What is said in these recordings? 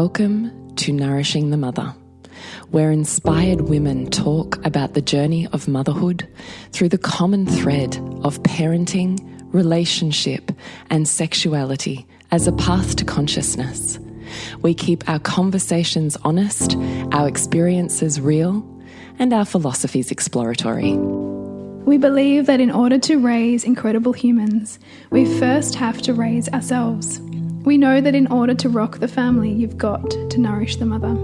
Welcome to Nourishing the Mother, where inspired women talk about the journey of motherhood through the common thread of parenting, relationship, and sexuality as a path to consciousness. We keep our conversations honest, our experiences real, and our philosophies exploratory. We believe that in order to raise incredible humans, we first have to raise ourselves. We know that in order to rock the family, you've got to nourish the mother.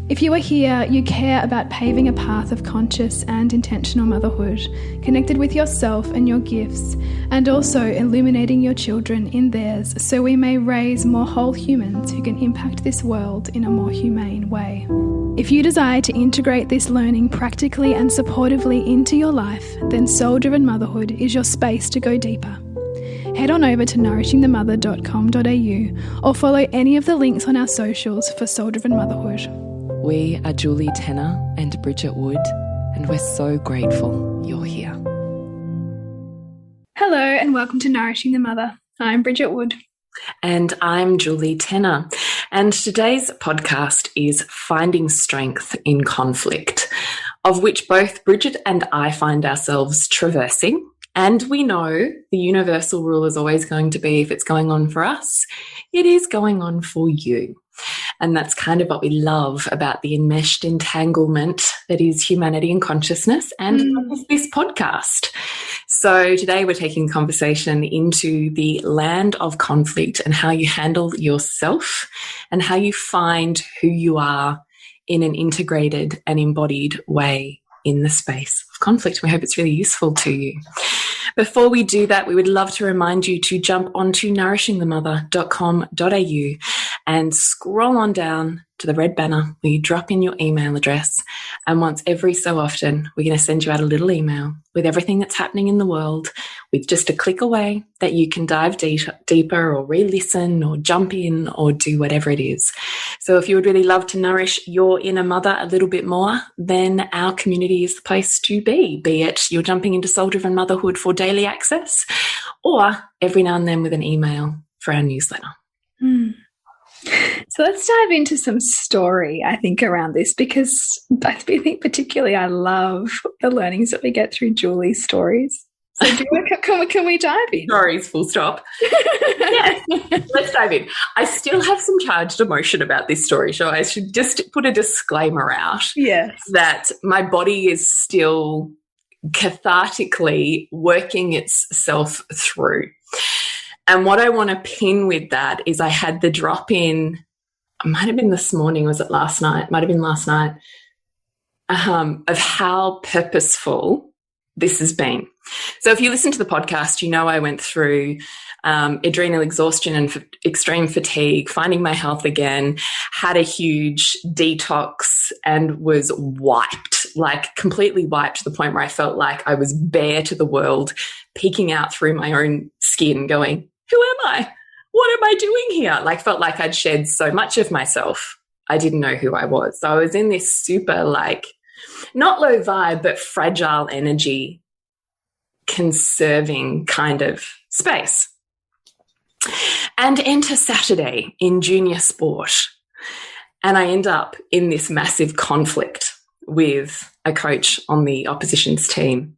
If you are here, you care about paving a path of conscious and intentional motherhood, connected with yourself and your gifts, and also illuminating your children in theirs so we may raise more whole humans who can impact this world in a more humane way. If you desire to integrate this learning practically and supportively into your life, then Soul-Driven Motherhood is your space to go deeper. Head on over to nourishingthemother.com.au or follow any of the links on our socials for Soul-Driven Motherhood. We are Julie Tenner and Bridget Wood, and we're so grateful you're here. Hello and welcome to Nourishing the Mother. I'm Bridget Wood. And I'm Julie Tenner. And today's podcast is Finding Strength in Conflict, of which both Bridget and I find ourselves traversing. And we know the universal rule is always going to be, if it's going on for us, it is going on for you. And that's kind of what we love about the enmeshed entanglement that is humanity and consciousness and this podcast. So today we're taking conversation into the land of conflict and how you handle yourself and how you find who you are in an integrated and embodied way in the space of conflict. We hope it's really useful to you. Before we do that, we would love to remind you to jump onto nourishingthemother.com.au and scroll on down to the red banner where you drop in your email address. And once every so often, we're going to send you out a little email with everything that's happening in the world with just a click away that you can dive deeper or re-listen or jump in or do whatever it is. So if you would really love to nourish your inner mother a little bit more, then our community is the place to be it you're jumping into Soul-Driven Motherhood for daily access or every now and then with an email for our newsletter. So let's dive into some story, I think, around this, because I think particularly I love the learnings that we get through Julie's stories. So can we dive in? Stories, full stop. Yes, let's dive in. I still have some charged emotion about this story, so I should just put a disclaimer out. Yes. That my body is still cathartically working itself through. And what I want to pin with that is I had the drop in, it might have been this morning, was it last night? Might have been last night, of how purposeful this has been. So if you listen to the podcast, you know I went through adrenal exhaustion and extreme fatigue, finding my health again, had a huge detox and was wiped, like completely wiped to the point where I felt like I was bare to the world, peeking out through my own skin going, who am I? What am I doing here? Like felt like I'd shed so much of myself. I didn't know who I was. So I was in this super not low vibe, but fragile energy, conserving kind of space. And enter Saturday in junior sport. And I end up in this massive conflict with a coach on the opposition's team.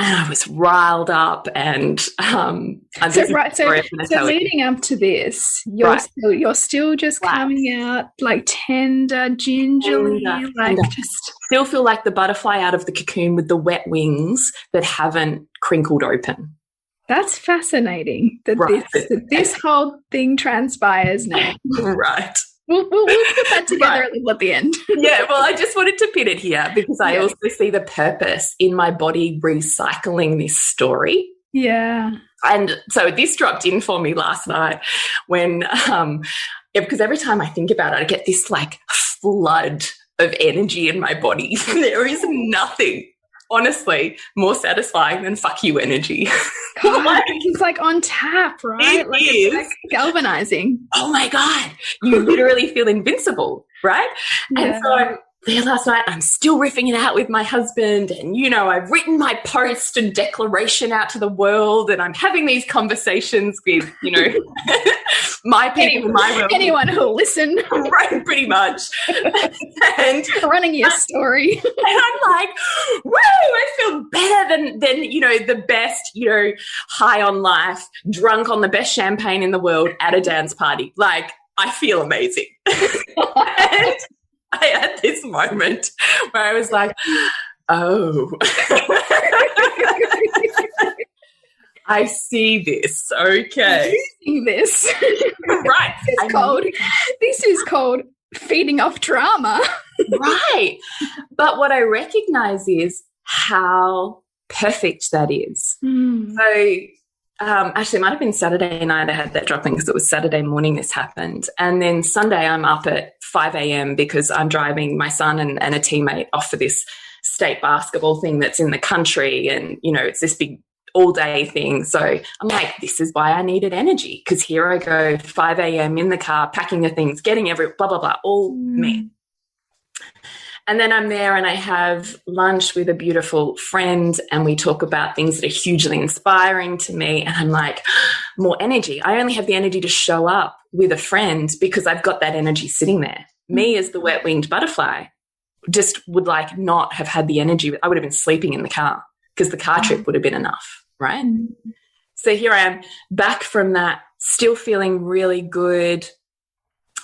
And I was riled up and so leading up to this, you're still just coming out like tender, gingerly, just still feel like the butterfly out of the cocoon with the wet wings that haven't crinkled open. That's fascinating that this whole thing transpires now. Right. We'll put that together a little at the end. Yeah, well, I just wanted to pin it here because I also see the purpose in my body recycling this story. Yeah. And so this dropped in for me last night when, because every time I think about it, I get this flood of energy in my body. There is nothing, honestly, more satisfying than fuck you energy. God, it's like on tap, right? It is. It's galvanizing. Oh my God. You literally feel invincible, right? Yeah. And so there last night. I'm still riffing it out with my husband. And, you know, I've written my post and declaration out to the world. And I'm having these conversations with, you know, my people in my world. Anyone who'll listen. Right, pretty much. And running your story. And I'm like, woo, I feel better than, you know, the best, you know, high on life, drunk on the best champagne in the world at a dance party. Like, I feel amazing. And I had this moment where I was like, oh, I see this. Okay. Using this. Right. This is called feeding off drama. Right. But what I recognize is how perfect that is. So actually, it might have been Saturday night I had that drop in because it was Saturday morning this happened. And then Sunday I'm up at 5 a.m. because I'm driving my son and a teammate off for this state basketball thing that's in the country. And, you know, it's this big all-day thing. So I'm like, this is why I needed energy, because here I go, 5 a.m. in the car, packing the things, getting blah, blah, blah, all me. And then I'm there and I have lunch with a beautiful friend and we talk about things that are hugely inspiring to me. And I'm like, more energy. I only have the energy to show up with a friend because I've got that energy sitting there. Me as the wet-winged butterfly just would like not have had the energy. I would have been sleeping in the car because the car trip would have been enough, right? So here I am back from that, still feeling really good.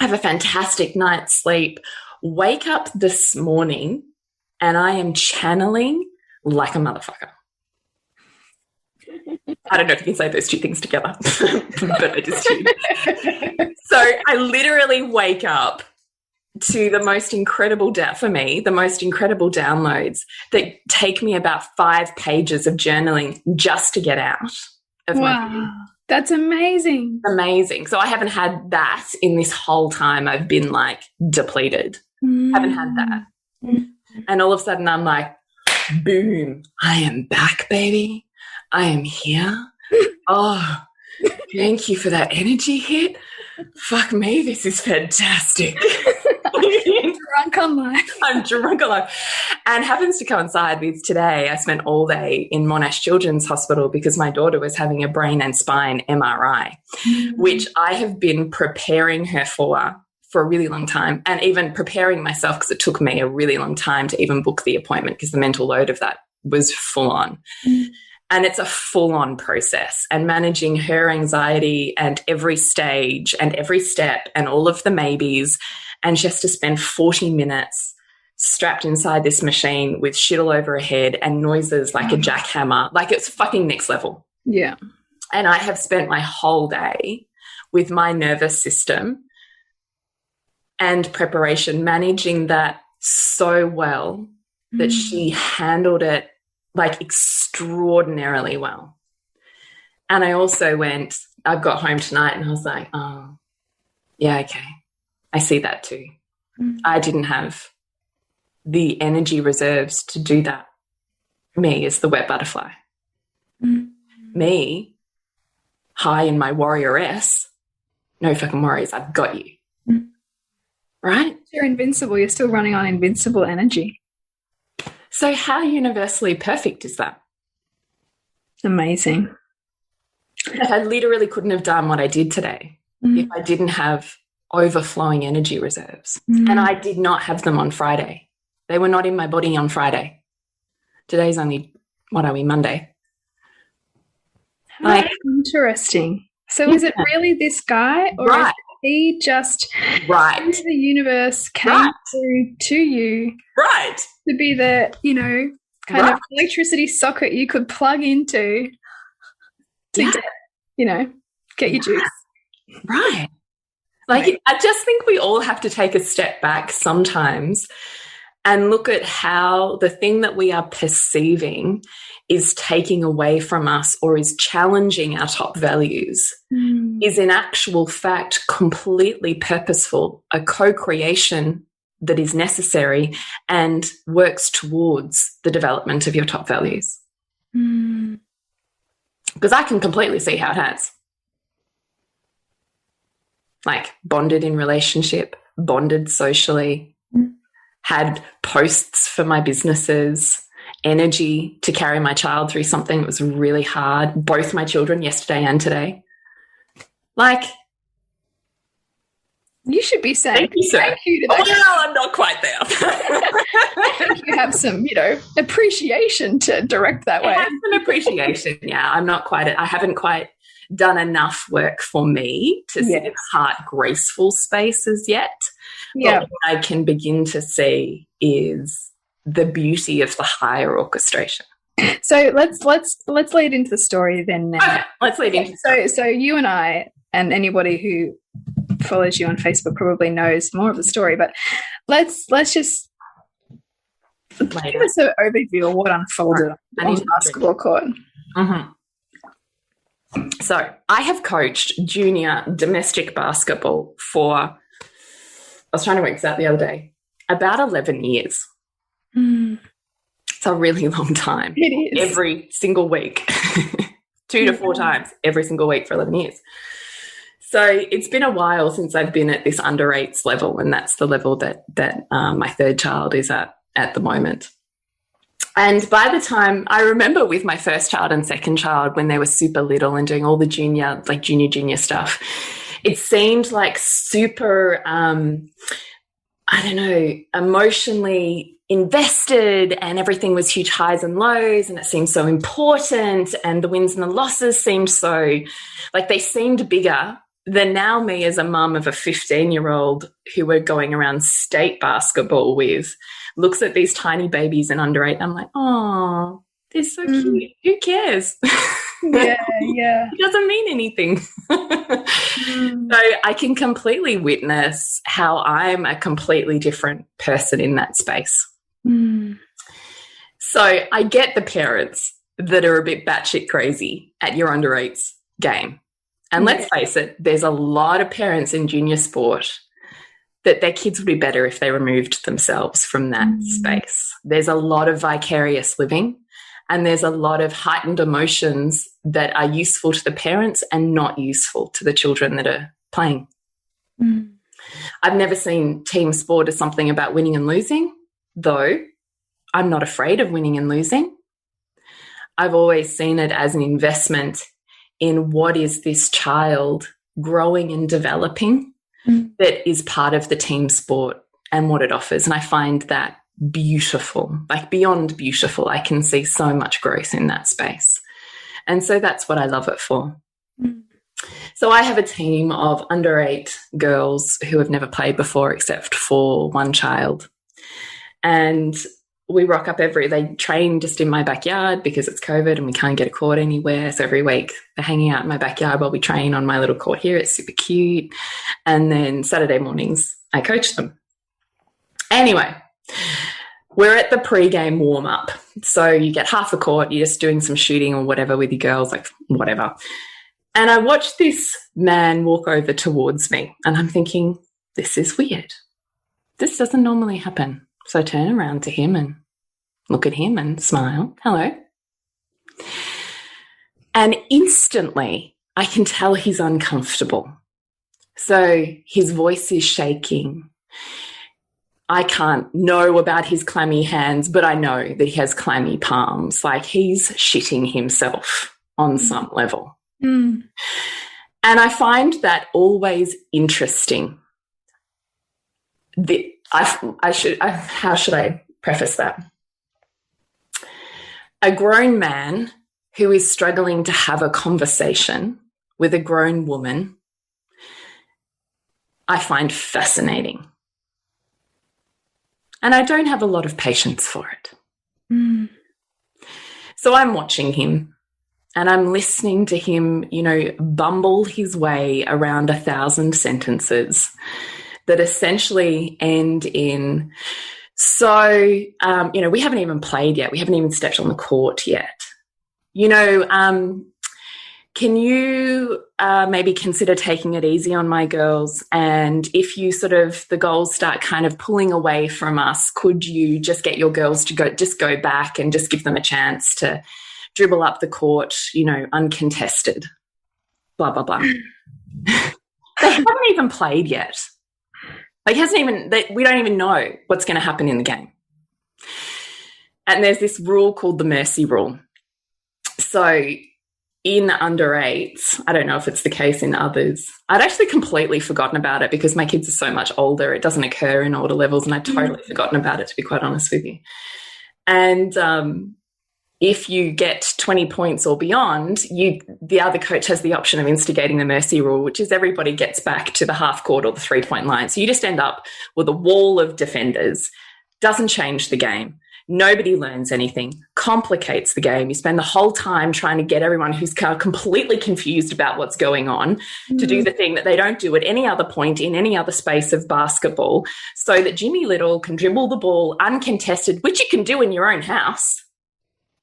I have a fantastic night's sleep. Wake up this morning and I am channeling like a motherfucker. I don't know if you can say those two things together, but I just did. So I literally wake up to the most incredible, for me, the most incredible downloads that take me about 5 pages of journaling just to get out of my brain. That's amazing. Amazing. So I haven't had that in this whole time. I've been like depleted. Haven't had that. And all of a sudden I'm like, boom, I am back, baby. I am here. Oh, thank you for that energy hit. Fuck me, this is fantastic. Drunk on life. I'm drunk on life. And happens to coincide with today. I spent all day in Monash Children's Hospital because my daughter was having a brain and spine MRI, which I have been preparing her for a really long time, and even preparing myself because it took me a really long time to even book the appointment because the mental load of that was full on. And it's a full-on process, and managing her anxiety and every stage and every step and all of the maybes, and she has to spend 40 minutes strapped inside this machine with shit all over her head and noises like a jackhammer. Like, it's fucking next level. Yeah. And I have spent my whole day with my nervous system and preparation managing that so well that she handled it like extraordinarily well. And I also I got home tonight and I was like, oh, yeah, okay. I see that too. I didn't have the energy reserves to do that. Me as the wet butterfly. Me, high in my warrioress, no fucking worries, I've got you. Right? You're invincible. You're still running on invincible energy. So how universally perfect is that? Amazing. I literally couldn't have done what I did today if I didn't have overflowing energy reserves. And I did not have them on Friday. They were not in my body on Friday. Today's only, what are we, Monday? Like, interesting. So is it really this guy, or is he just the universe came through to you to be the, you know, kind of electricity socket you could plug into to get, you know, get your juice. Right. Like, I just think we all have to take a step back sometimes and look at how the thing that we are perceiving is taking away from us or is challenging our top values is in actual fact completely purposeful, a co-creation that is necessary and works towards the development of your top values. Because I can completely see how it has. Like, bonded in relationship, bonded socially, had posts for my businesses, energy to carry my child through something that was really hard, both my children yesterday and today. Like, you should be saying thank you, sir. Thank you to that. Well, I'm not quite there. I think you have some, appreciation to direct that way. I have some appreciation. Yeah, I haven't quite done enough work for me to sit in a heart graceful spaces yet. Yeah. But what I can begin to see is the beauty of the higher orchestration. So let's lead into the story then now. Okay, let's lead into so you and I, and anybody who follows you on Facebook probably knows more of the story, but let's just give us an overview of what unfolded on the basketball court. So I have coached junior domestic basketball for, I was trying to work this out the other day, about 11 years. It's a really long time. It is. Every single week, 2 to 4 times every single week for 11 years. So it's been a while since I've been at this under 8s level, and that's the level that my third child is at the moment. And by the time, I remember with my first child and second child, when they were super little and doing all the junior stuff, it seemed like super, emotionally invested, and everything was huge highs and lows, and it seemed so important, and the wins and the losses seemed so, like, they seemed bigger than now me as a mum of a 15-year-old who we're going around state basketball with, looks at these tiny babies and under 8, and I'm like, oh, they're so cute. Who cares? Yeah. It doesn't mean anything. So I can completely witness how I'm a completely different person in that space. So I get the parents that are a bit batshit crazy at your under 8s game. And let's face it, there's a lot of parents in junior sport that their kids would be better if they removed themselves from that space. There's a lot of vicarious living, and there's a lot of heightened emotions that are useful to the parents and not useful to the children that are playing. I've never seen team sport as something about winning and losing, though I'm not afraid of winning and losing. I've always seen it as an investment in what is this child growing and developing that is part of the team sport and what it offers. And I find that beautiful, like beyond beautiful. I can see so much growth in that space. And so that's what I love it for. So I have a team of under 8 girls who have never played before except for one child. And we rock up they train just in my backyard because it's COVID and we can't get a court anywhere. So every week they're hanging out in my backyard while we train on my little court here. It's super cute. And then Saturday mornings, I coach them. Anyway, we're at the pre-game warm-up. So you get half a court, you're just doing some shooting or whatever with your girls, like whatever. And I watched this man walk over towards me and I'm thinking, this is weird. This doesn't normally happen. So I turn around to him and look at him and smile. Hello. And instantly I can tell he's uncomfortable. So his voice is shaking. I can't know about his clammy hands, but I know that he has clammy palms. Like he's shitting himself on some level. And I find that always interesting. How should I preface that? A grown man who is struggling to have a conversation with a grown woman, I find fascinating. And I don't have a lot of patience for it. So I'm watching him and I'm listening to him, bumble his way around 1,000 sentences that essentially end in, we haven't even played yet. We haven't even stepped on the court yet. Can you maybe consider taking it easy on my girls? And if you the goals start kind of pulling away from us, could you just get your girls to go back and just give them a chance to dribble up the court, uncontested, blah, blah, blah. They haven't even played yet. Like, he hasn't even, we don't even know what's going to happen in the game. And there's this rule called the mercy rule. So in under eights, I don't know if it's the case in others. I'd actually completely forgotten about it because my kids are so much older. It doesn't occur in older levels, and I'd totally forgotten about it, to be quite honest with you. And if you get 20 points or beyond, the other coach has the option of instigating the mercy rule, which is everybody gets back to the half court or the 3-point line. So you just end up with a wall of defenders. Doesn't change the game. Nobody learns anything, complicates the game. You spend the whole time trying to get everyone who's completely confused about what's going on to do the thing that they don't do at any other point in any other space of basketball, so that Jimmy Little can dribble the ball uncontested, which you can do in your own house.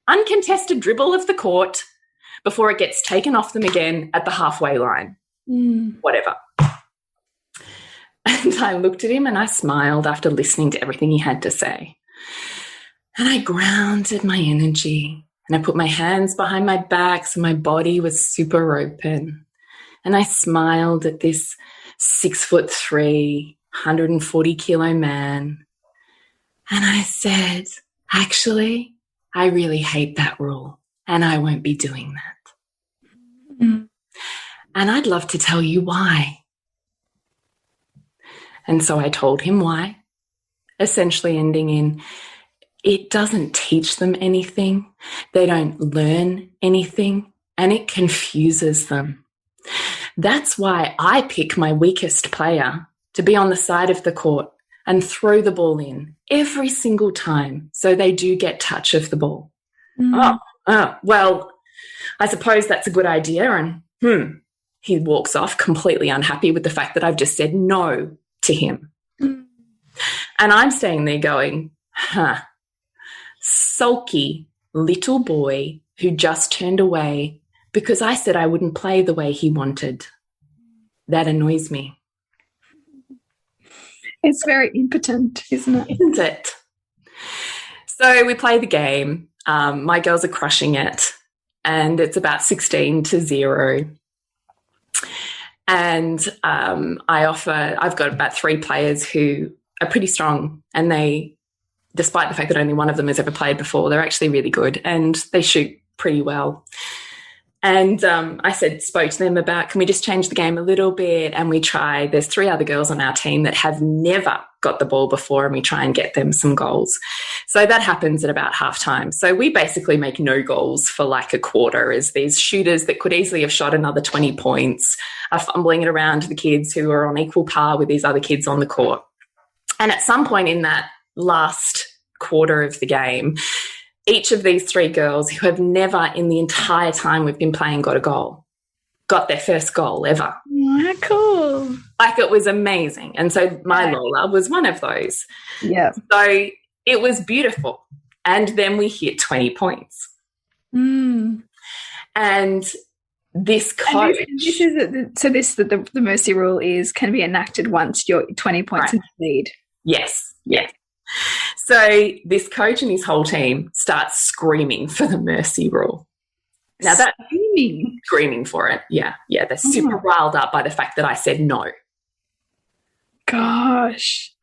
Uncontested dribble of the court before it gets taken off them again at the halfway line. Whatever. And I looked at him and I smiled after listening to everything he had to say. And I grounded my energy and I put my hands behind my back so my body was super open. And I smiled at this 6'3", 140-kilo man. And I said, actually, I really hate that rule and I won't be doing that. And I'd love to tell you why. And so I told him why, essentially ending in, it doesn't teach them anything. They don't learn anything, and it confuses them. That's why I pick my weakest player to be on the side of the court and throw the ball in every single time so they do get touch of the ball. Well, I suppose that's a good idea. And he walks off completely unhappy with the fact that I've just said no to him. And I'm staying there going, sulky little boy who just turned away because I said I wouldn't play the way he wanted. That annoys me. It's very impotent, isn't it? Isn't it? So we play the game. My girls are crushing it, and it's about 16-0. And I've got about 3 players who are pretty strong, and they, despite the fact that only one of them has ever played before, they're actually really good and they shoot pretty well. And I spoke to them about, can we just change the game a little bit? And we try, there's 3 other girls on our team that have never got the ball before, and we try and get them some goals. So that happens at about halftime. So we basically make no goals for like a quarter, as these shooters that could easily have shot another 20 points are fumbling it around to the kids who are on equal par with these other kids on the court. And at some point in that last quarter of the game, each of these 3 girls who have never in the entire time we've been playing got a goal, got their first goal ever. Yeah, cool. Like, it was amazing. And so my Lola was one of those. Yeah. So it was beautiful. And then we hit 20 points. And this coach... The mercy rule can be enacted once you're 20 points in the lead. Yes. So this coach and his whole team starts screaming for the mercy rule. Now that's screaming for it. Yeah. They're super riled up by the fact that I said no. Gosh.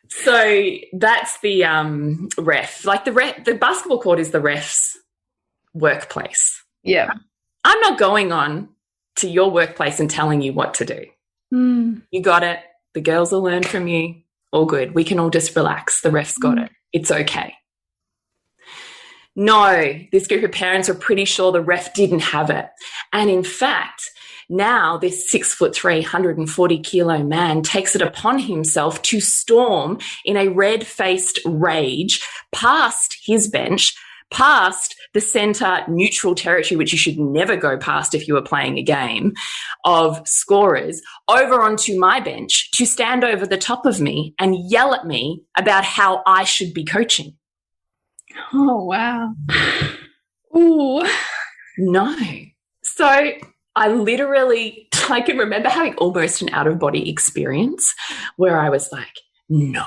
So that's the ref. Like the basketball court is the ref's workplace. Yeah. I'm not going on to your workplace and telling you what to do. You got it. The girls will learn from you. All good. We can all just relax. The ref's got it. It's okay. No, this group of parents are pretty sure the ref didn't have it. And in fact, now this 6'3", 140-kilo man takes it upon himself to storm in a red-faced rage past his bench, past the center neutral territory, which you should never go past if you were playing a game, of scorers, over onto my bench to stand over the top of me and yell at me about how I should be coaching. Oh, wow. Ooh. No. So I can remember having almost an out-of-body experience where I was like, no.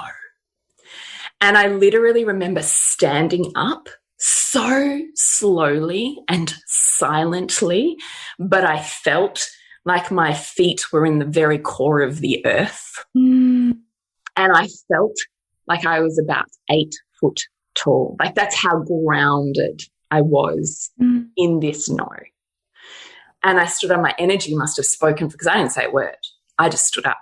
And I literally remember standing up so slowly and silently, but I felt like my feet were in the very core of the earth. And I felt like I was about 8 foot tall. Like that's how grounded I was in this no. And I stood up. My energy must have spoken because I didn't say a word. I just stood up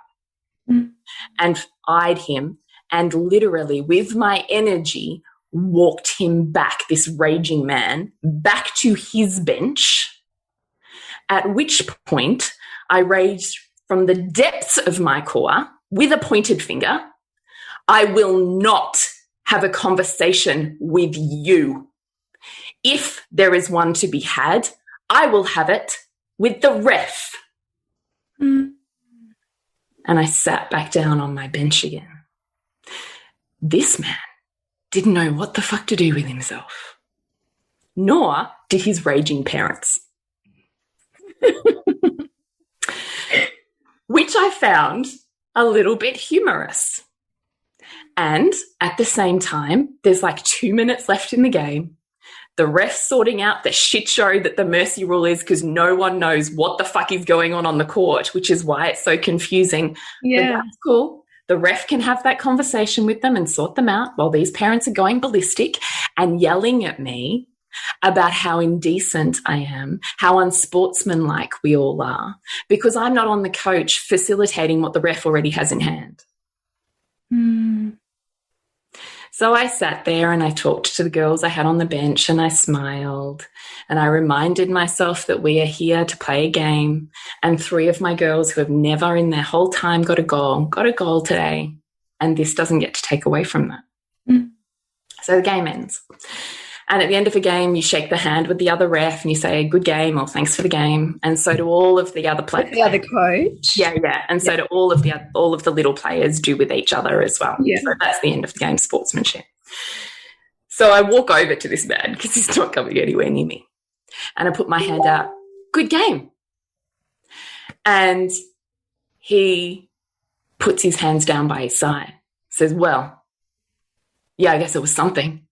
and eyed him and literally with my energy walked him back, this raging man, back to his bench, at which point I raised from the depths of my core with a pointed finger, I will not have a conversation with you. If there is one to be had, I will have it with the ref. And I sat back down on my bench again. This man didn't know what the fuck to do with himself, nor did his raging parents. Which I found a little bit humorous. And at the same time, there's like 2 minutes left in the game. The ref's sorting out the shit show that the mercy rule is because no one knows what the fuck is going on the court, which is why it's so confusing. Yeah. But that's cool. The ref can have that conversation with them and sort them out while these parents are going ballistic and yelling at me about how indecent I am, how unsportsmanlike we all are, because I'm not on the coach facilitating what the ref already has in hand. So I sat there and I talked to the girls I had on the bench and I smiled and I reminded myself that we are here to play a game, and 3 of my girls who have never in their whole time got a goal today, and this doesn't get to take away from that. So the game ends. And at the end of a game, you shake the hand with the other ref and you say, good game or thanks for the game. And so do all of the other players. The other coach. Yeah. And so do all of the little players do with each other as well. Yeah. So that's the end of the game, sportsmanship. So I walk over to this man because he's not coming anywhere near me. And I put my hand out, good game. And he puts his hands down by his side, says, well, yeah, I guess it was something.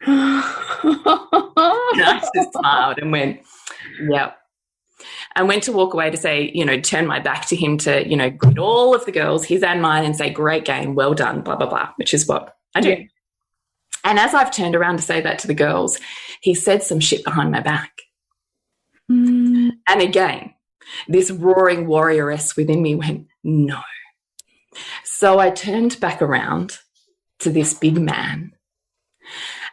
And I just smiled and went, yep. And went to walk away to say, turn my back to him to, greet all of the girls, his and mine, and say, great game, well done, blah, blah, blah, which is what I do. Yeah. And as I've turned around to say that to the girls, he said some shit behind my back. And again, this roaring warrioress within me went, no. So I turned back around to this big man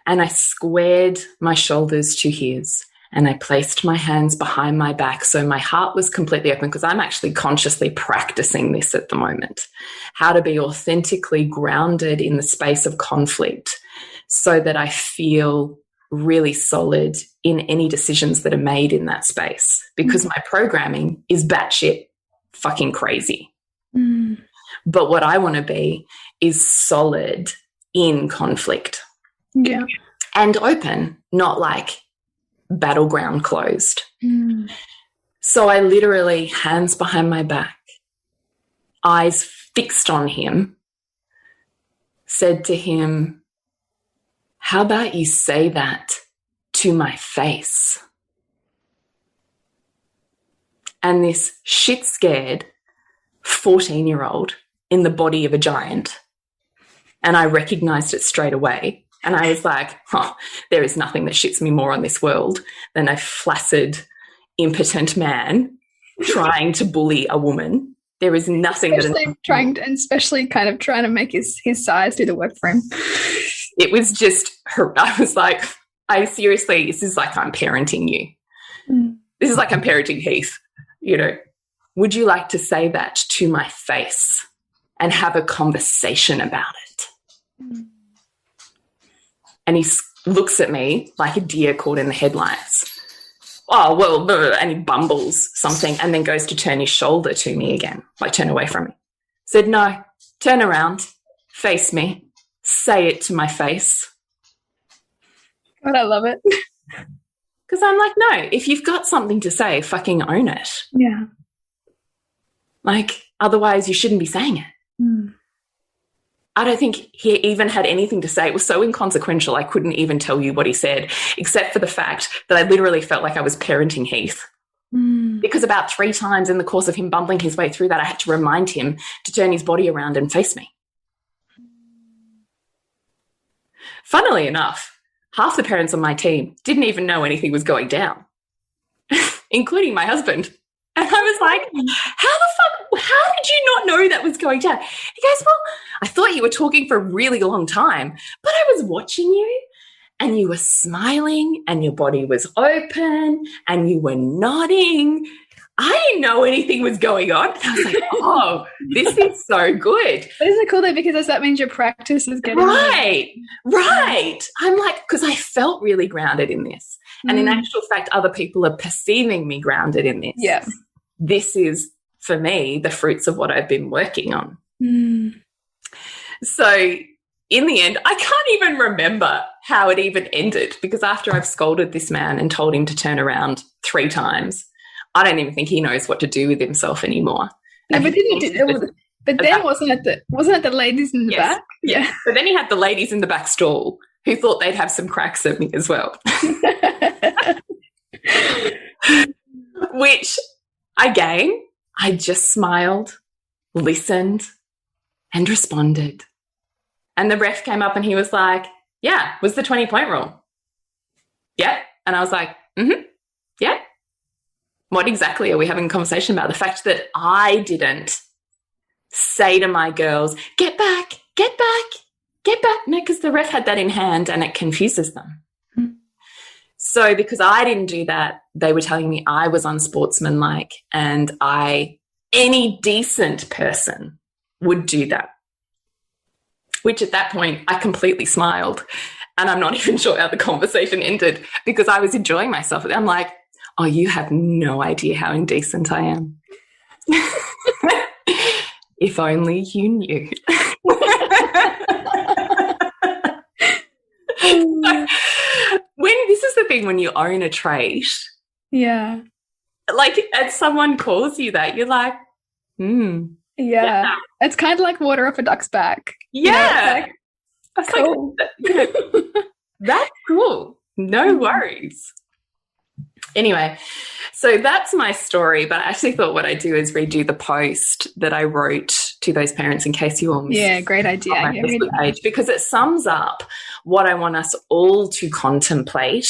and I squared my shoulders to his and I placed my hands behind my back so my heart was completely open, because I'm actually consciously practicing this at the moment, how to be authentically grounded in the space of conflict so that I feel really solid in any decisions that are made in that space, because my programming is batshit fucking crazy. But what I want to be is solid in conflict. Yeah. And open, not like battleground closed. So I literally, hands behind my back, eyes fixed on him, said to him, how about you say that to my face? And this shit scared 14-year-old in the body of a giant, and I recognized it straight away. And I was like, there is nothing that shits me more on this world than a flaccid, impotent man trying to bully a woman. There is nothing especially kind of trying to make his size do the work for him. It was just, I was like, this is like I'm parenting you. This is like I'm parenting Heath, Would you like to say that to my face and have a conversation about it? And he looks at me like a deer caught in the headlights. Oh, well, and he bumbles something and then goes to turn his shoulder to me again, like turn away from me. Said, no, turn around, face me, say it to my face. God, I love it. Because I'm like, no, if you've got something to say, fucking own it. Yeah. Like, otherwise you shouldn't be saying it. I don't think he even had anything to say. It was so inconsequential, I couldn't even tell you what he said, except for the fact that I literally felt like I was parenting Heath. Because about 3 times in the course of him bumbling his way through that, I had to remind him to turn his body around and face me. Funnily enough, half the parents on my team didn't even know anything was going down, including my husband. And I was like, how did you not know that was going down? He goes, well, I thought you were talking for a really long time, but I was watching you and you were smiling and your body was open and you were nodding. I didn't know anything was going on. And I was like, oh, this is so good. But isn't it cool though? Because that means your practice is getting right. I'm like, because I felt really grounded in this. And in actual fact, other people are perceiving me grounded in this. Yeah. This is, for me, the fruits of what I've been working on. So in the end, I can't even remember how it even ended, because after I've scolded this man and told him to turn around 3 times, I don't even think he knows what to do with himself anymore. No, but then wasn't it the ladies in the back? Yeah. But then he had the ladies in the back stall who thought they'd have some cracks at me as well. Which, again, I just smiled, listened, and responded. And the ref came up and he was like, yeah, was the 20-point rule? Yeah. And I was like, yeah. What exactly are we having a conversation about? The fact that I didn't say to my girls, get back, get back, get back. No, because the ref had that in hand and it confuses them. So because I didn't do that, they were telling me I was unsportsmanlike, and any decent person would do that. Which at that point, I completely smiled, and I'm not even sure how the conversation ended, because I was enjoying myself. I'm like, oh, you have no idea how indecent I am. If only you knew. This is the thing, when you own a trait. Yeah. Like, and someone calls you that, you're like, Yeah. It's kind of like water off a duck's back. Yeah. You know, cool. That's cool. No worries. Anyway, so that's my story, but I actually thought what I'd do is redo the post that I wrote to those parents in case you all missed. Yeah, great idea. Page, because it sums up what I want us all to contemplate,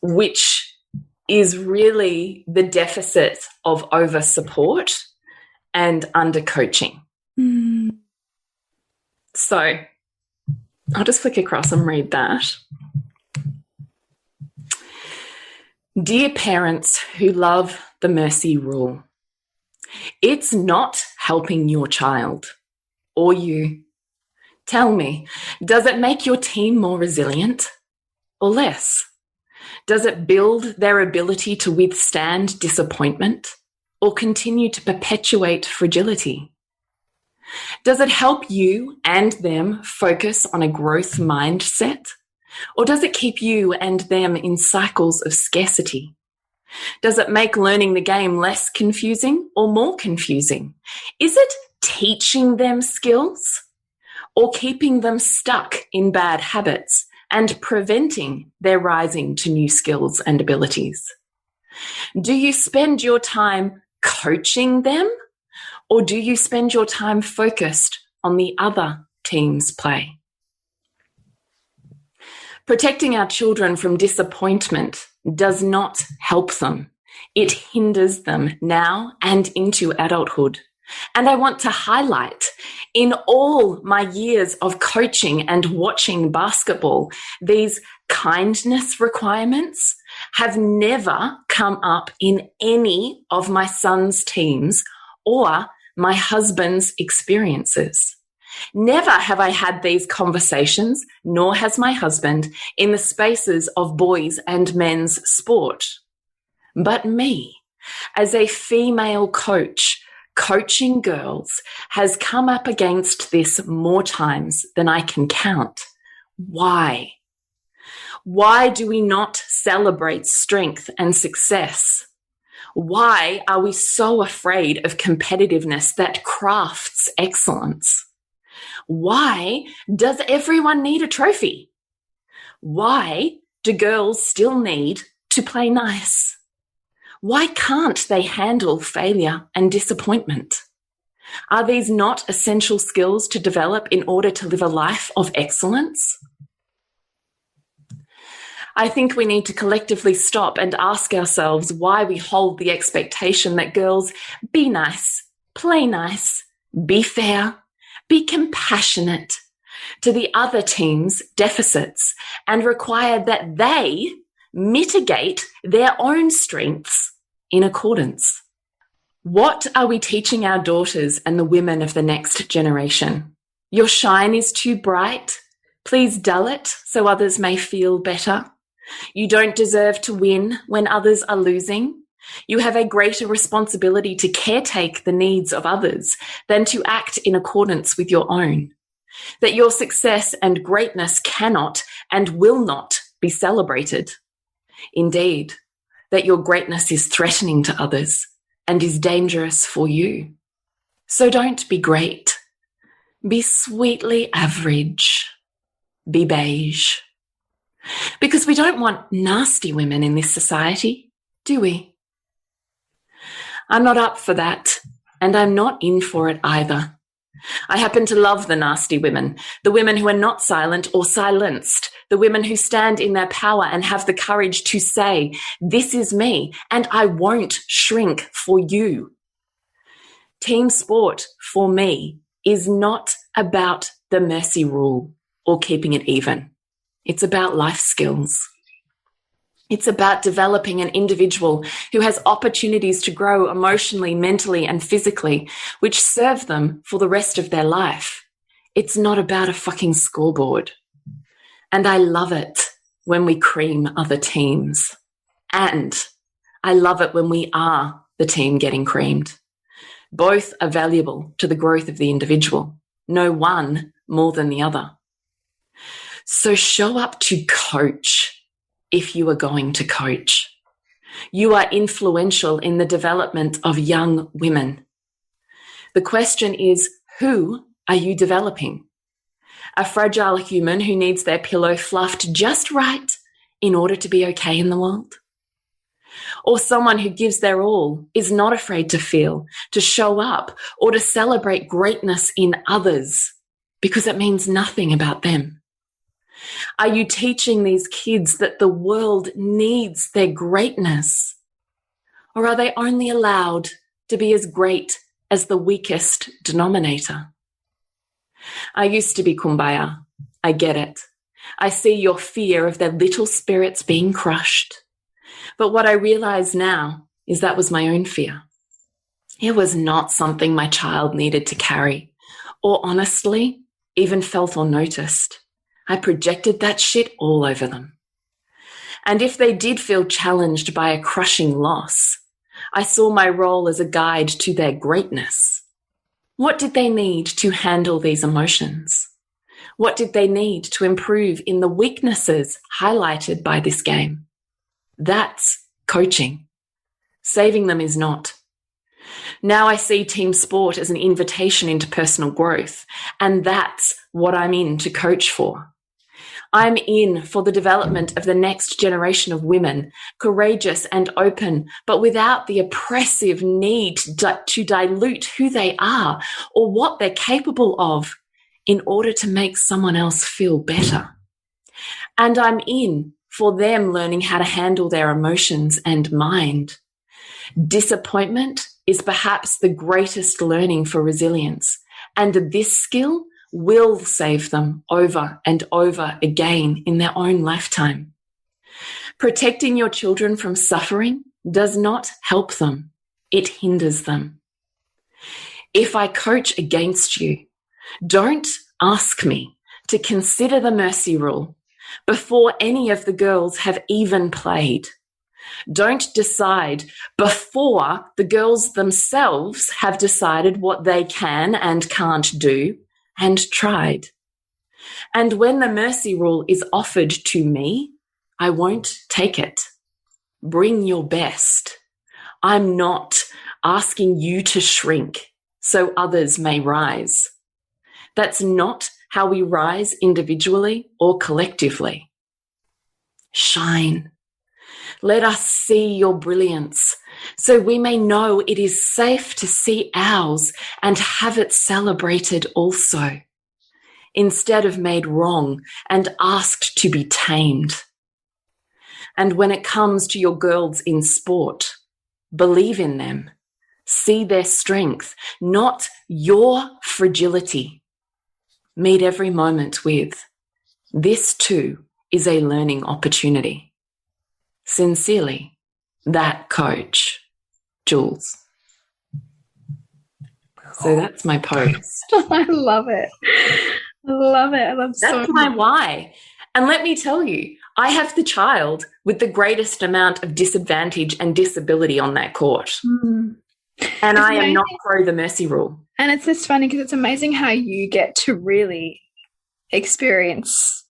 which is really the deficit of over support and under coaching. So I'll just flick across and read that. Dear parents who love the mercy rule, it's not helping your child or you. Tell me, does it make your team more resilient or less? Does it build their ability to withstand disappointment or continue to perpetuate fragility? Does it help you and them focus on a growth mindset? Or does it keep you and them in cycles of scarcity? Does it make learning the game less confusing or more confusing? Is it teaching them skills or keeping them stuck in bad habits and preventing their rising to new skills and abilities? Do you spend your time coaching them, or do you spend your time focused on the other team's play? Protecting our children from disappointment does not help them. It hinders them now and into adulthood. And I want to highlight, in all my years of coaching and watching basketball, these kindness requirements have never come up in any of my son's teams or my husband's experiences. Never have I had these conversations, nor has my husband, in the spaces of boys and men's sport. But me, as a female coach, coaching girls, has come up against this more times than I can count. Why? Why do we not celebrate strength and success? Why are we so afraid of competitiveness that crafts excellence? Why does everyone need a trophy? Why do girls still need to play nice? Why can't they handle failure and disappointment? Are these not essential skills to develop in order to live a life of excellence? I think we need to collectively stop and ask ourselves why we hold the expectation that girls be nice, play nice, be fair, be compassionate to the other team's deficits and require that they mitigate their own strengths in accordance. What are we teaching our daughters and the women of the next generation? Your shine is too bright. Please dull it so others may feel better. You don't deserve to win when others are losing. You have a greater responsibility to caretake the needs of others than to act in accordance with your own. That your success and greatness cannot and will not be celebrated. Indeed, that your greatness is threatening to others and is dangerous for you. So don't be great. Be sweetly average. Be beige. Because we don't want nasty women in this society, do we? I'm not up for that, and I'm not in for it either. I happen to love the nasty women, the women who are not silent or silenced, the women who stand in their power and have the courage to say, this is me, and I won't shrink for you. Team sport, for me, is not about the mercy rule or keeping it even. It's about life skills. It's about developing an individual who has opportunities to grow emotionally, mentally, and physically, which serve them for the rest of their life. It's not about a fucking scoreboard. And I love it when we cream other teams. And I love it when we are the team getting creamed. Both are valuable to the growth of the individual. No one more than the other. So show up to coach if you are going to coach. You are influential in the development of young women. The question is, who are you developing? A fragile human who needs their pillow fluffed just right in order to be okay in the world? Or someone who gives their all, is not afraid to feel, to show up, or to celebrate greatness in others because it means nothing about them? Are you teaching these kids that the world needs their greatness? Or are they only allowed to be as great as the weakest denominator? I used to be kumbaya. I get it. I see your fear of their little spirits being crushed. But what I realize now is that was my own fear. It was not something my child needed to carry, or honestly, even felt or noticed. I projected that shit all over them. And if they did feel challenged by a crushing loss, I saw my role as a guide to their greatness. What did they need to handle these emotions? What did they need to improve in the weaknesses highlighted by this game? That's coaching. Saving them is not. Now I see team sport as an invitation into personal growth, and that's what I'm in to coach for. I'm in for the development of the next generation of women, courageous and open, but without the oppressive need to dilute who they are or what they're capable of in order to make someone else feel better. And I'm in for them learning how to handle their emotions and mind. Disappointment is perhaps the greatest learning for resilience, and this skill will save them over and over again in their own lifetime. Protecting your children from suffering does not help them. It hinders them. If I coach against you, don't ask me to consider the mercy rule before any of the girls have even played. Don't decide before the girls themselves have decided what they can and can't do and tried. And when the mercy rule is offered to me, I won't take it. Bring your best. I'm not asking you to shrink so others may rise. That's not how we rise individually or collectively. Shine. Let us see your brilliance. so we may know it is safe to see ours and have it celebrated also, instead of made wrong and asked to be tamed. And when it comes to your girls in sport, believe in them, see their strength, not your fragility. Meet every moment with, this too is a learning opportunity. Sincerely, that coach, Jules. So that's my post. I love it. I love it. I love so That's my why. And let me tell you, I have the child with the greatest amount of disadvantage and disability on that court. Mm. And I am not pro the mercy rule. And it's just funny because it's amazing how you get to really experience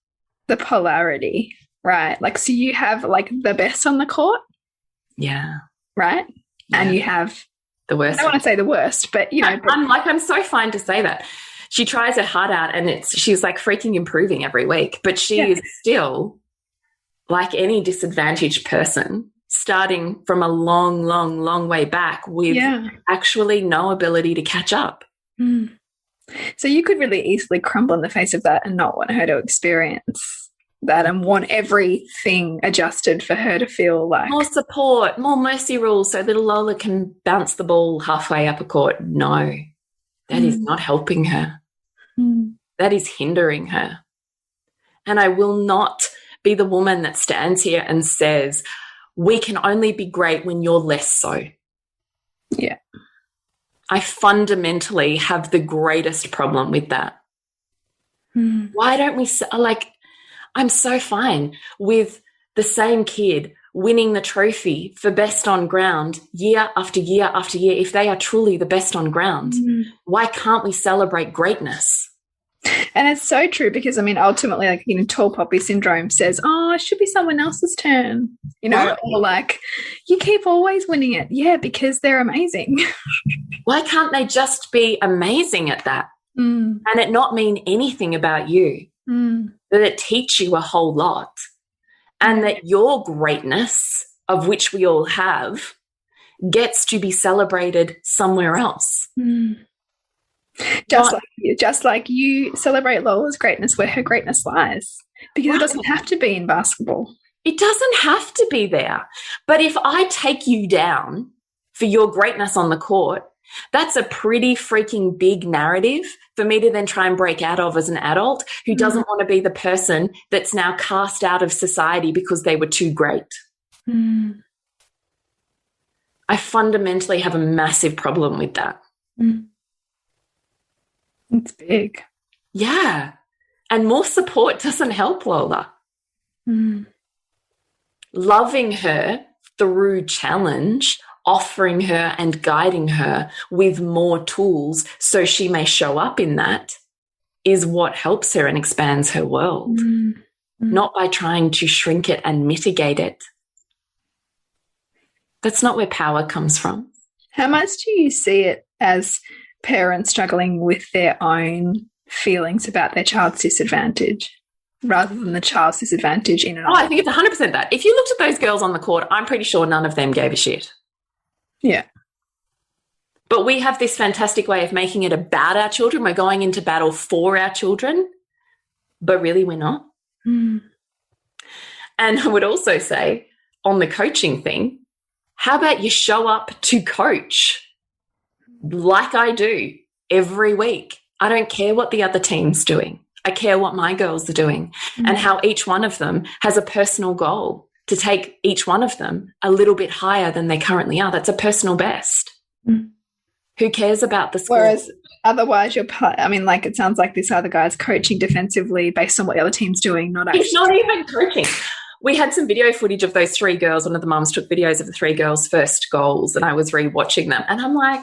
the polarity, right? Like, so you have like the best on the court. Yeah. Right? Yeah. And you have the worst. I don't want to say the worst, but you know. I'm so fine to say that. She tries her heart out and she's like freaking improving every week, but she is still like any disadvantaged person, starting from a long, long, long way back with actually no ability to catch up. Mm. So you could really easily crumble in the face of that and not want her to experience that and want everything adjusted for her to feel like more support, more mercy rules so little Lola can bounce the ball halfway up a court. No, that is not helping her. That is hindering her. And I will not be the woman that stands here and says, we can only be great when you're less so. Yeah. I fundamentally have the greatest problem with that. Why don't we, like, I'm so fine with the same kid winning the trophy for best on ground year after year after year if they are truly the best on ground. Why can't we celebrate greatness? And it's so true because, I mean, ultimately, like, you know, tall poppy syndrome says, oh, it should be someone else's turn, you know, or like, you keep always winning it. Yeah, because they're amazing. Why can't they just be amazing at that and it not mean anything about you? That it teach you a whole lot and that your greatness, of which we all have, gets to be celebrated somewhere else. Just like you celebrate Lola's greatness where her greatness lies, because it doesn't have to be in basketball. It doesn't have to be there. But if I take you down for your greatness on the court, that's a pretty freaking big narrative for me to then try and break out of as an adult who doesn't want to be the person that's now cast out of society because they were too great. I fundamentally have a massive problem with that. It's big. Yeah. And more support doesn't help Lola. Loving her through challenge, offering her and guiding her with more tools so she may show up in that is what helps her and expands her world, not by trying to shrink it and mitigate it. That's not where power comes from. How much do you see it as parents struggling with their own feelings about their child's disadvantage rather than the child's disadvantage in and of? I think it's 100% that. If you looked at those girls on the court, I'm pretty sure none of them gave a shit. Yeah. But we have this fantastic way of making it about our children. We're going into battle for our children, but really we're not. And I would also say on the coaching thing, how about you show up to coach like I do every week? I don't care what the other team's doing. I care what my girls are doing and how each one of them has a personal goal to take each one of them a little bit higher than they currently are. That's a personal best. Who cares about the score? Whereas otherwise I mean, like, it sounds like this other guy's coaching defensively based on what the other team's doing, not actually. It's not even coaching. We had some video footage of those three girls. One of the mums took videos of the three girls' first goals and I was rewatching them and I'm like,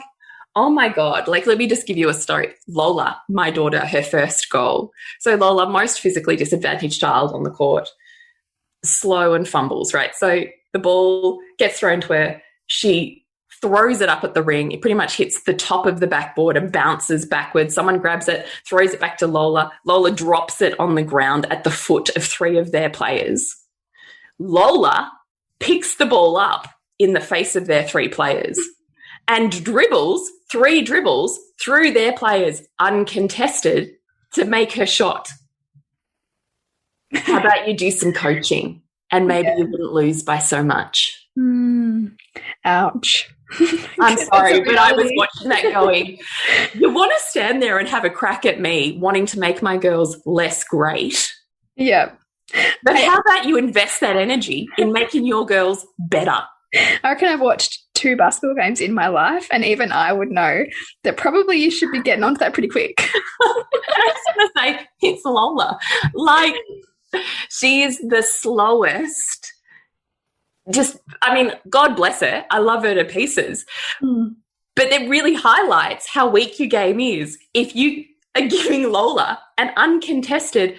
oh my God, like, let me just give you a story. Lola, my daughter, her first goal. So Lola, most physically disadvantaged child on the court, slow and fumbles, right? So the ball gets thrown to her. She throws it up at the ring. It pretty much hits the top of the backboard and bounces backwards. Someone grabs it, throws it back to Lola. Lola drops it on the ground at the foot of three of their players. Lola picks the ball up in the face of their 3 players and dribbles 3 dribbles through their players uncontested to make her shot. How about you do some coaching and maybe you wouldn't lose by so much? Ouch. I'm sorry, but I was watching that going, you want to stand there and have a crack at me wanting to make my girls less great. Yeah. But how about you invest that energy in making your girls better? I reckon I've watched 2 basketball games in my life, and even I would know that probably you should be getting onto that pretty quick. I was going to say, it's Lola. Like, she is the slowest. Just, I mean, God bless her. I love her to pieces. But it really highlights how weak your game is. If you are giving Lola an uncontested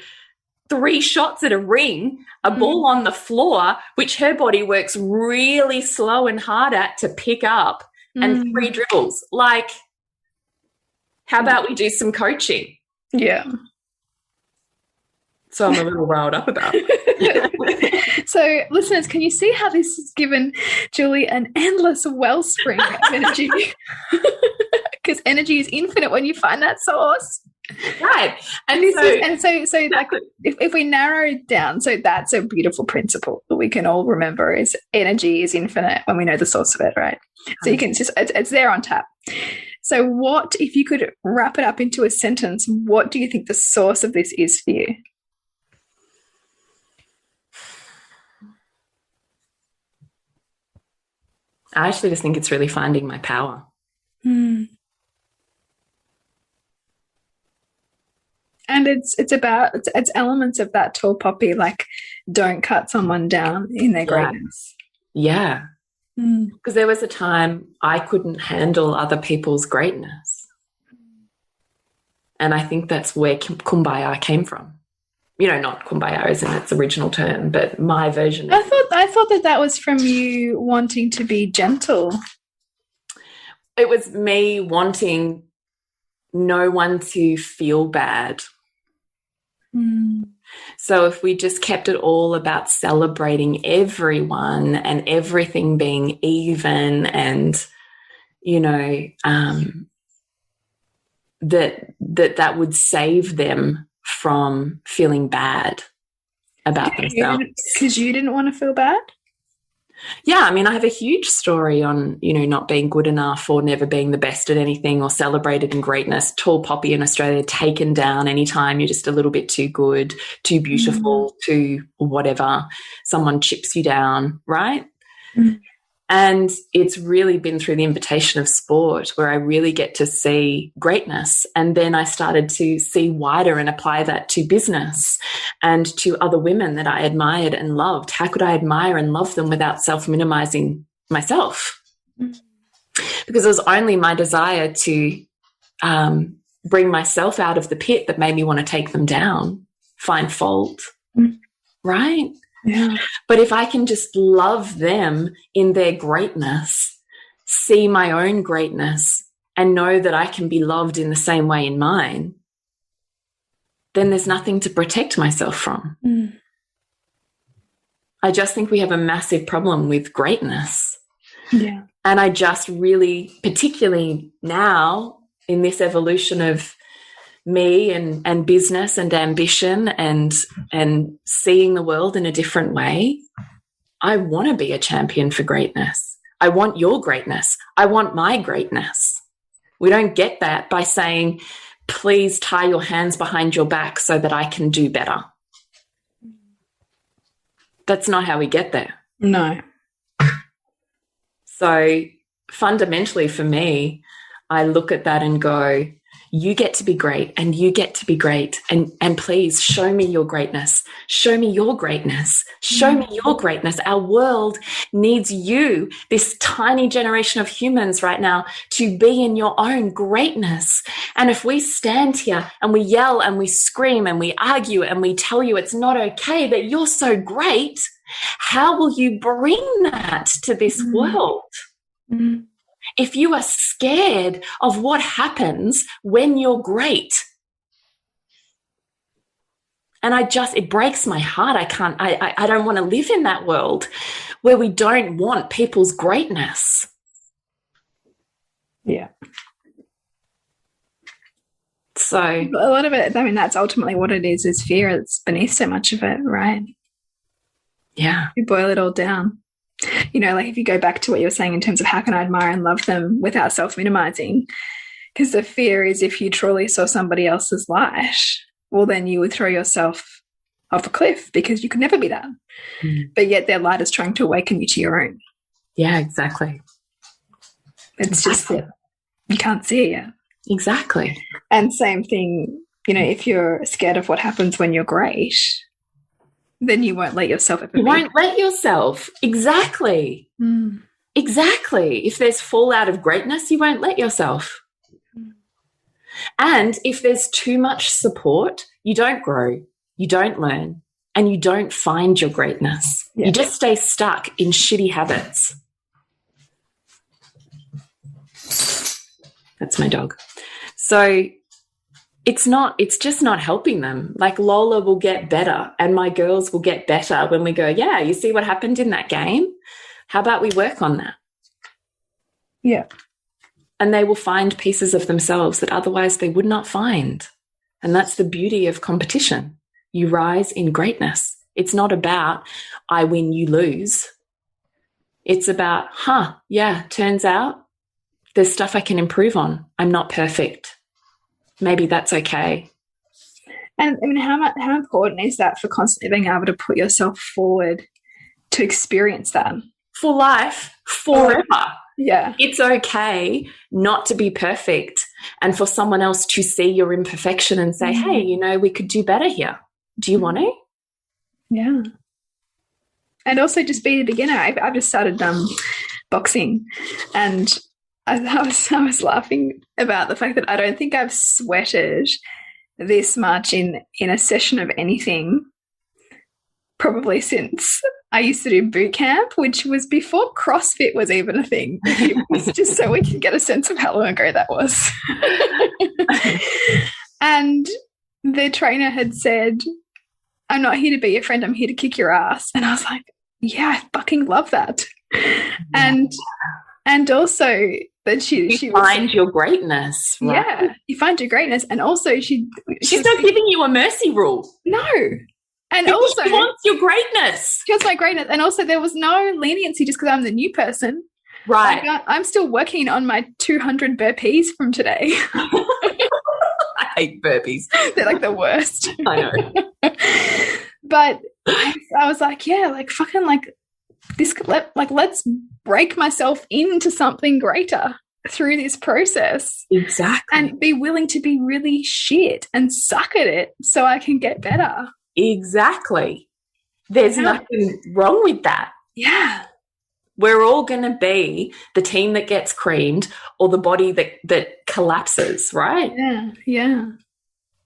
3 shots at a ring, a ball on the floor, which her body works really slow and hard at to pick up, and 3 dribbles. Like, how about we do some coaching? Yeah. So I'm a little riled up about it. So, listeners, can you see how this has given Julie an endless wellspring of energy? Because energy is infinite when you find that source. Right. And so like, if we narrow it down, so that's a beautiful principle that we can all remember is energy is infinite when we know the source of it, right? So you can just, it's there on tap. So what, if you could wrap it up into a sentence, what do you think the source of this is for you? I actually just think it's really finding my power. And it's elements of that tall poppy, like don't cut someone down in their greatness. Yeah. Because there was a time I couldn't handle other people's greatness. And I think that's where kumbaya came from. You know, not kumbaya as in its original term, but my version. I thought that was from you wanting to be gentle. It was me wanting no one to feel bad. So if we just kept it all about celebrating everyone and everything being even and, you know, that would save them from feeling bad about themselves. Because you didn't want to feel bad? Yeah, I mean, I have a huge story on, you know, not being good enough or never being the best at anything or celebrated in greatness. Tall poppy in Australia, taken down anytime you're just a little bit too good, too beautiful, too whatever. Someone chips you down, right? And it's really been through the invitation of sport where I really get to see greatness. And then I started to see wider and apply that to business and to other women that I admired and loved. How could I admire and love them without self-minimizing myself? Because it was only my desire to bring myself out of the pit that made me want to take them down, find fault, right? Yeah. But if I can just love them in their greatness, see my own greatness, and know that I can be loved in the same way in mine, then there's nothing to protect myself from. I just think we have a massive problem with greatness. Yeah. And I just really, particularly now in this evolution of me and business and ambition and seeing the world in a different way, I want to be a champion for greatness. I want your greatness. I want my greatness. We don't get that by saying, please tie your hands behind your back so that I can do better. That's not how we get there. No. So fundamentally for me, I look at that and go, you get to be great and you get to be great. And please show me your greatness. Show me your greatness. Show me your greatness. Our world needs you, this tiny generation of humans right now, to be in your own greatness. And if we stand here and we yell and we scream and we argue and we tell you it's not okay, that you're so great, how will you bring that to this world? If you are scared of what happens when you're great, And it breaks my heart. I don't want to live in that world where we don't want people's greatness. Yeah. So a lot of it, I mean, that's ultimately what it is fear. It's beneath so much of it, right? Yeah. You boil it all down. You know, like if you go back to what you were saying in terms of how can I admire and love them without self-minimizing, because the fear is if you truly saw somebody else's light, well, then you would throw yourself off a cliff because you could never be that. But yet their light is trying to awaken you to your own. Yeah, exactly. It's just that you can't see it yet. Exactly. And same thing, you know, if you're scared of what happens when you're great, then you won't let yourself ever be. You won't let yourself. Exactly. Exactly. If there's fallout of greatness, you won't let yourself. And if there's too much support, you don't grow, you don't learn, and you don't find your greatness. You just stay stuck in shitty habits. That's my dog. So it's just not helping them. Like Lola will get better and my girls will get better when we go, yeah, you see what happened in that game? How about we work on that? Yeah. And they will find pieces of themselves that otherwise they would not find. And that's the beauty of competition. You rise in greatness. It's not about I win, you lose. It's about, yeah, turns out there's stuff I can improve on. I'm not perfect. Maybe that's okay. And I mean, how important is that for constantly being able to put yourself forward to experience that? For life, forever. Yeah. It's okay not to be perfect and for someone else to see your imperfection and say, hey, you know, we could do better here. Do you want to? Yeah. And also just be the beginner. I've just started boxing, and I was laughing about the fact that I don't think I've sweated this much in a session of anything probably since I used to do boot camp, which was before CrossFit was even a thing. It's just so we can get a sense of how long ago that was. And the trainer had said, I'm not here to be your friend, I'm here to kick your ass. And I was like, yeah, I fucking love that. Yeah. And also that she find your greatness. Right? Yeah, you find your greatness. And also she's not giving you a mercy rule. No. And also she wants your greatness. She wants my greatness. And also there was no leniency just because I'm the new person. Right. Like, I'm still working on my 200 burpees from today. I hate burpees. They're like the worst. I know. But I was like, yeah, like fucking like this, let's break myself into something greater through this process. Exactly. And be willing to be really shit and suck at it so I can get better. Exactly. There's nothing wrong with that. Yeah. We're all going to be the team that gets creamed or the body that collapses, right? Yeah, yeah.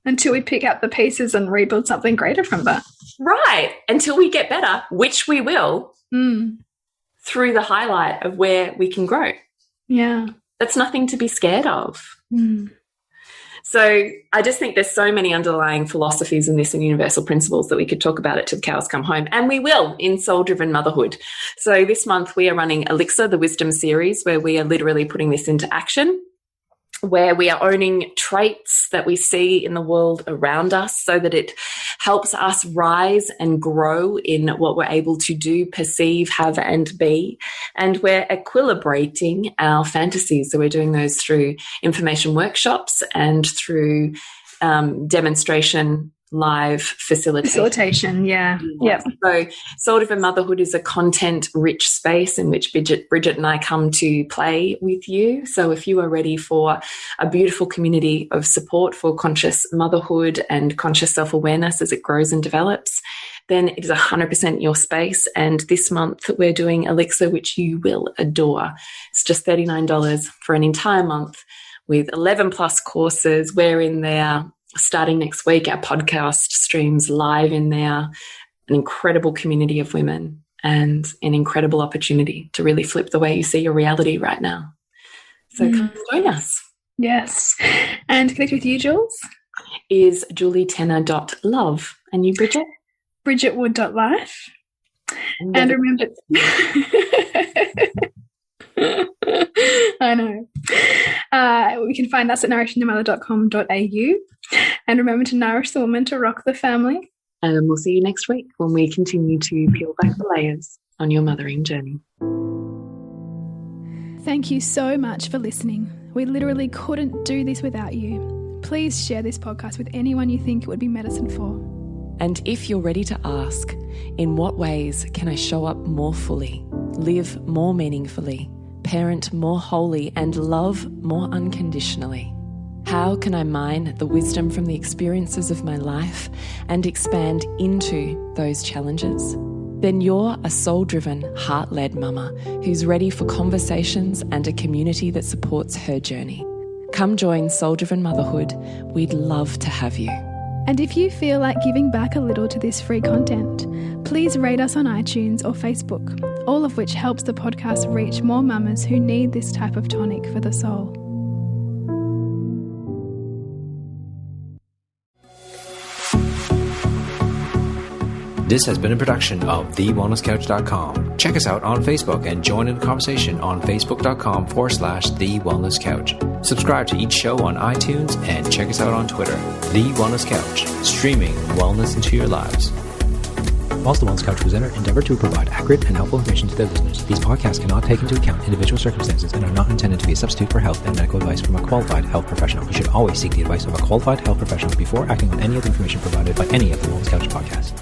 Until we pick up the pieces and rebuild something greater from that. Right. Until we get better, which we will, through the highlight of where we can grow. Yeah. That's nothing to be scared of. So I just think there's so many underlying philosophies in this and universal principles that we could talk about it till the cows come home. And we will in Soul Driven Motherhood. So this month we are running Elixir, the Wisdom series, where we are literally putting this into action, where we are owning traits that we see in the world around us so that it helps us rise and grow in what we're able to do, perceive, have, and be. And we're equilibrating our fantasies. So we're doing those through information workshops and through demonstration live facilitation. Yeah. Yep. So Soul Driven Motherhood is a content-rich space in which Bridget and I come to play with you. So if you are ready for a beautiful community of support for conscious motherhood and conscious self-awareness as it grows and develops, then it is 100% your space. And this month we're doing Elixir, which you will adore. It's just $39 for an entire month with 11 plus courses. We're in there. Starting next week, our podcast streams live in there, an incredible community of women and an incredible opportunity to really flip the way you see your reality right now. So come join us. Yes. And connect with you, Jules? Is julietenner.love. And you, Bridget? BridgetWood.life. And remember, I know. We can find us at nourishingthemother.com.au. And remember to nourish the woman to rock the family. And we'll see you next week when we continue to peel back the layers on your mothering journey. Thank you so much for listening. We literally couldn't do this without you. Please share this podcast with anyone you think it would be medicine for. And if you're ready to ask, in what ways can I show up more fully, live more meaningfully, parent more wholly, and love more unconditionally? How can I mine the wisdom from the experiences of my life and expand into those challenges? Then you're a soul-driven, heart-led mama who's ready for conversations and a community that supports her journey. Come join Soul Driven Motherhood. We'd love to have you. And if you feel like giving back a little to this free content, please rate us on iTunes or Facebook, all of which helps the podcast reach more mamas who need this type of tonic for the soul. This has been a production of TheWellnessCouch.com. Check us out on Facebook and join in the conversation on Facebook.com/TheWellnessCouch. Subscribe to each show on iTunes and check us out on Twitter. The Wellness Couch, streaming wellness into your lives. Whilst the Wellness Couch presenter endeavor to provide accurate and helpful information to their listeners, these podcasts cannot take into account individual circumstances and are not intended to be a substitute for health and medical advice from a qualified health professional. You should always seek the advice of a qualified health professional before acting on any of the information provided by any of the Wellness Couch podcasts.